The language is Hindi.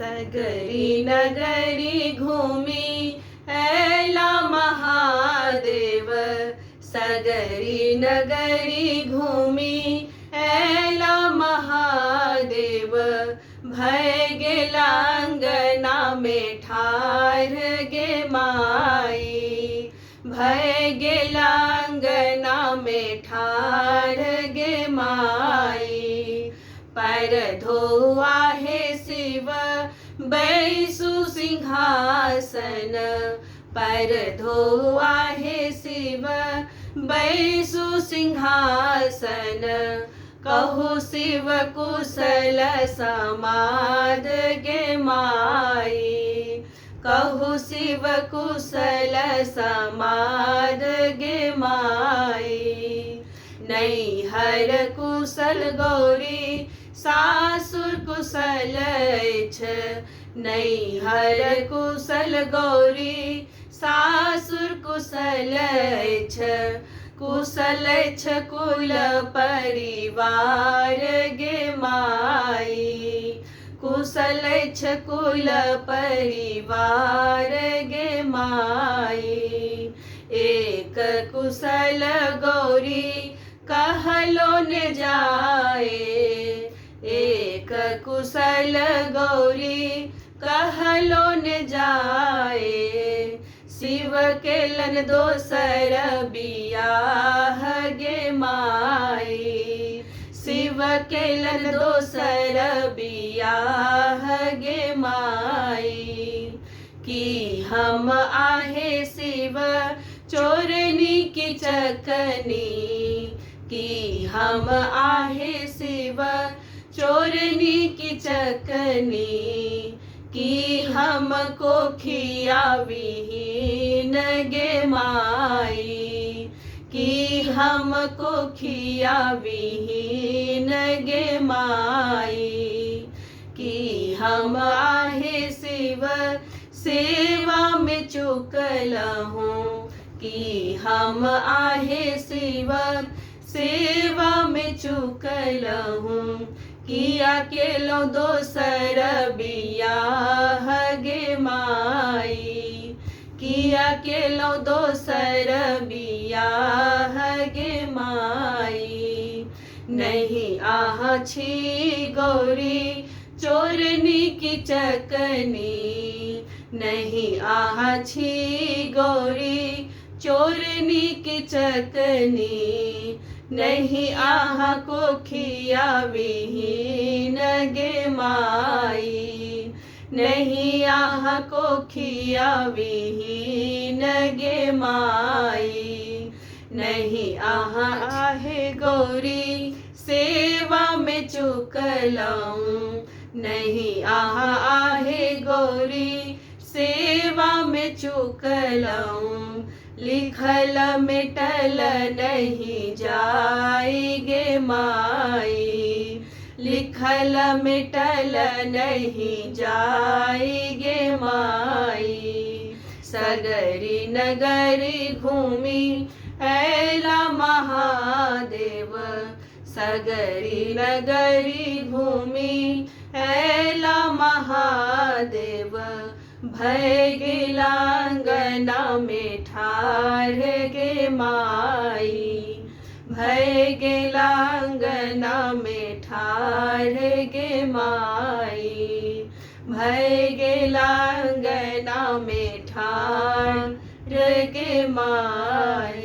सगरी नगरी घूमी ऐला महादेव, सगरी नगरी घूमी ऐला महादेव। भय गेला अंगना में ठार गे माई, भय गेला अंगना में ठार गे माई। पैर धोआ है शिव बैसु सिंहासन, पैर धोआ है शिव बैसु सिंहासन। कहु शिव कुशल समाद गे माई, कहु शिव कुशल समाद गे माई। नैहर कुशल गौरी सासुर कुशल छ, नैहर कुशल गौरी सासुर कुशल छ। कुशल छ कुल परिवार गे माई, कुशल छ कुल परिवार गे माई। एक कुशल गौरी कहलो न जाए, एक कुशल गौरी कहलो न जाए। शिव केलन दोसर बियाह गे माई, शिव केलन दोसर बियाह गे माई। कि हम आहे शिव चोरनी की चकनी, कि हम आहे शिव चोरनी की चकनी। कि हमको खियाविहीन गे माई, कि हमको खियाविहीन गे माई। कि हम आहे शिव सेवा में चुकल हूँ, कि हम आहे शिव सेवा में चुकल हूँ। किया केलो दोसर बियाह गे माई, किया केलो दोसर बियाह गे माई। नहीं आह छी गौरी चोरनी की चकनी, नहीं आह छी गौरी चोरनी की चकनी। नहीं आह को खियाविहीन गे माई, नहीं आह को खियाविहीन गे माई। नहीं आह आहे गौरी सेवा में चुकलऊँ, नहीं आह आहे गौरी सेवा में चुकलऊँ। लिखल मिटल नहीं जाएगे माई, लिखल मिटल नहीं जाएगे माई। सगरी नगरी घूमी ऐला महादेव, सगरी नगरी घूमी ऐला महादेव। भय गेला अंगना में ठार गे माई, भय गेला अंगना में ठार गे माई। भय गेला अंगना में ठार गे माई।